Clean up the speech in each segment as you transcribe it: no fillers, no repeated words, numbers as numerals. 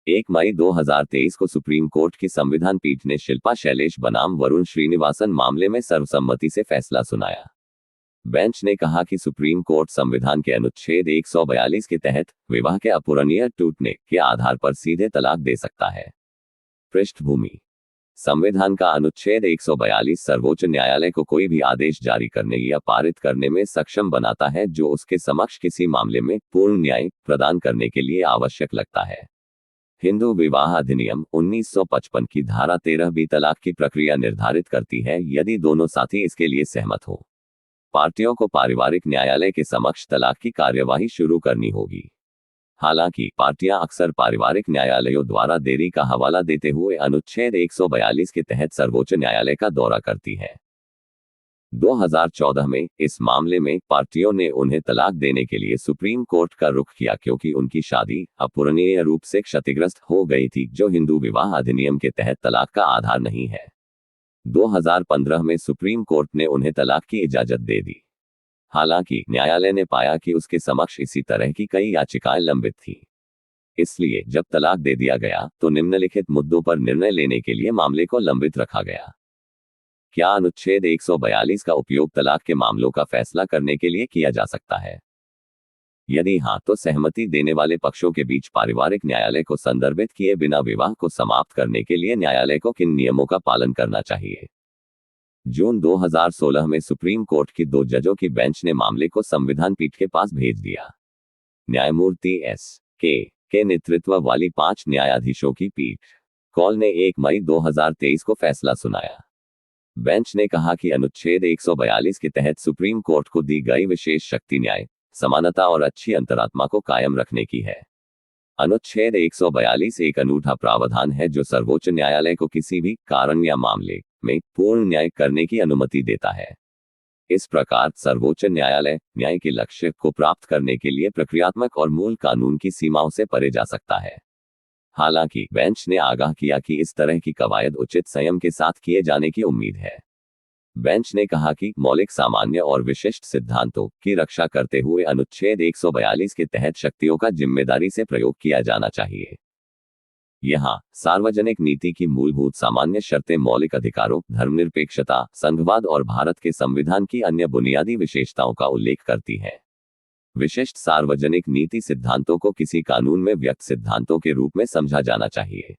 1 मई 2023 को supreme court की संविधान पीठ ने शिल्पा शैलेश बनाम वरुण श्रीनिवासन मामले में सर्वसम्मति से फैसला सुनाया। बेंच ने कहा कि सुप्रीम कोर्ट संविधान के अनुच्छेद 142 के तहत विवाह के अपूरणीय टूटने के आधार पर सीधे तलाक दे सकता है। पृष्ठभूमि: संविधान का अनुच्छेद 142 सर्वोच्च न्यायालय को कोई भी आदेश जारी करने या पारित करने में सक्षम बनाता है जो उसके समक्ष किसी मामले में पूर्ण न्याय प्रदान करने के लिए आवश्यक लगता है। हिंदू विवाह अधिनियम 1955 की धारा 13 तलाक की प्रक्रिया निर्धारित करती है यदि दोनों साथी इसके लिए सहमत हो। पार्टियों को पारिवारिक न्यायालय के समक्ष तलाक की कार्यवाही शुरू करनी होगी। हालांकि पार्टियां अक्सर पारिवारिक न्यायालयों द्वारा देरी का हवाला देते हुए अनुच्छेद 142 के तहत सर्वोच्च न्यायालय का दौरा करती है। 2014 में इस मामले में पार्टियों ने उन्हें तलाक देने के लिए सुप्रीम कोर्ट का रुख किया क्योंकि उनकी शादी अपूरणीय रूप से क्षतिग्रस्त हो गई थी, जो हिंदू विवाह अधिनियम के तहत तलाक का आधार नहीं है। 2015 में सुप्रीम कोर्ट ने उन्हें तलाक की इजाजत दे दी। हालांकि न्यायालय ने पाया कि उसके समक्ष इसी तरह की कई याचिकाएं लंबित थीं। इसलिए जब तलाक दे दिया गया तो निम्नलिखित मुद्दों पर निर्णय लेने के लिए मामले को लंबित रखा गया। क्या अनुच्छेद 142 का उपयोग तलाक के मामलों का फैसला करने के लिए किया जा सकता है? यदि हाँ, तो सहमति देने वाले पक्षों के बीच पारिवारिक न्यायालय को संदर्भित किए बिना विवाह को समाप्त करने के लिए न्यायालय को किन नियमों का पालन करना चाहिए? जून 2016 में सुप्रीम कोर्ट की 2 जजों की बेंच ने मामले को संविधान पीठ के पास भेज दिया। न्यायमूर्ति के नेतृत्व वाली 5 न्यायाधीशों की पीठ कॉल ने 1 मई 2023 को फैसला सुनाया। बेंच ने कहा कि अनुच्छेद 142 के तहत सुप्रीम कोर्ट को दी गई विशेष शक्ति न्याय, समानता और अच्छी अंतरात्मा को कायम रखने की है। अनुच्छेद 142 एक अनूठा प्रावधान है जो सर्वोच्च न्यायालय को किसी भी कारण या मामले में पूर्ण न्याय करने की अनुमति देता है। इस प्रकार सर्वोच्च न्यायालय न्याय के लक्ष्य को प्राप्त करने के लिए प्रक्रियात्मक और मूल कानून की सीमाओं से परे जा सकता है। हालांकि बेंच ने आगाह किया कि इस तरह की कवायद उचित संयम के साथ किए जाने की उम्मीद है। बेंच ने कहा कि मौलिक सामान्य और विशिष्ट सिद्धांतों की रक्षा करते हुए अनुच्छेद 142 के तहत शक्तियों का जिम्मेदारी से प्रयोग किया जाना चाहिए। यहाँ सार्वजनिक नीति की मूलभूत सामान्य शर्तें मौलिक अधिकारों, धर्मनिरपेक्षता, संघवाद और भारत के संविधान की अन्य बुनियादी विशेषताओं का उल्लेख करती हैं। विशिष्ट सार्वजनिक नीति सिद्धांतों को किसी कानून में व्यक्त सिद्धांतों के रूप में समझा जाना चाहिए।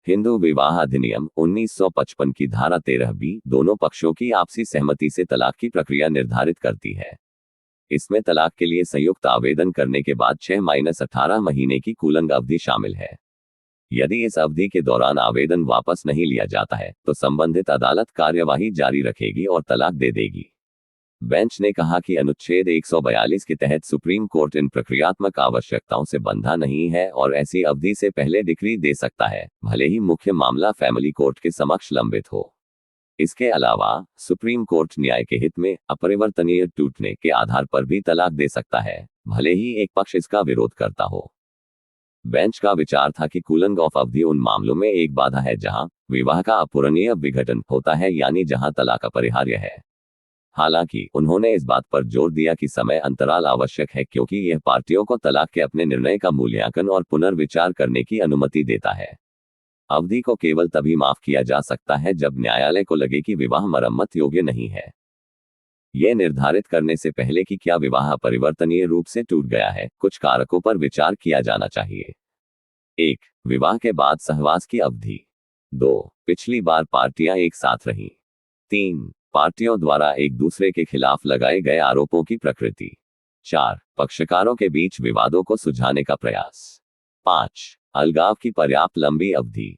हिंदू विवाह अधिनियम 1955 की धारा 13 दोनों पक्षों की आपसी सहमति से तलाक की प्रक्रिया निर्धारित करती है। इसमें तलाक के लिए संयुक्त आवेदन करने के बाद 6-18 महीने की कूलंग अवधि शामिल है। यदि इस अवधि के दौरान आवेदन वापस नहीं लिया जाता है तो संबंधित अदालत कार्यवाही जारी रखेगी और तलाक दे देगी। बेंच ने कहा कि अनुच्छेद 142 के तहत सुप्रीम कोर्ट इन प्रक्रियात्मक आवश्यकताओं से बंधा नहीं है और ऐसी अवधि से पहले डिक्री दे सकता है, भले ही मुख्य मामला फैमिली कोर्ट के समक्ष लंबित हो। इसके अलावा सुप्रीम कोर्ट न्याय के हित में अपरिवर्तनीय टूटने के आधार पर भी तलाक दे सकता है, भले ही एक पक्ष इसका विरोध करता हो। बेंच का विचार था कि कूलिंग ऑफ अवधि उन मामलों में एक बाधा है जहां विवाह का अपूरणीय विघटन होता है, यानी जहां तलाक अपरिहार्य है। हालांकि उन्होंने इस बात पर जोर दिया कि समय अंतराल आवश्यक है क्योंकि यह पार्टियों को तलाक के अपने निर्णय का मूल्यांकन और पुनर्विचार करने की अनुमति देता है। अवधि को केवल तभी माफ किया जा सकता है जब न्यायालय को लगे कि विवाह मरम्मत योग्य नहीं है। यह निर्धारित करने से पहले कि क्या विवाह अपरिवर्तनीय रूप से टूट गया है, कुछ कारकों पर विचार किया जाना चाहिए। 1. विवाह के बाद सहवास की अवधि। 2. पिछली बार पार्टियां एक साथ रहीं। 3. पार्टियों द्वारा एक दूसरे के खिलाफ लगाए गए आरोपों की प्रकृति। 4. पक्षकारों के बीच विवादों को सुलझाने का प्रयास। 5. अलगाव की पर्याप्त लंबी अवधि।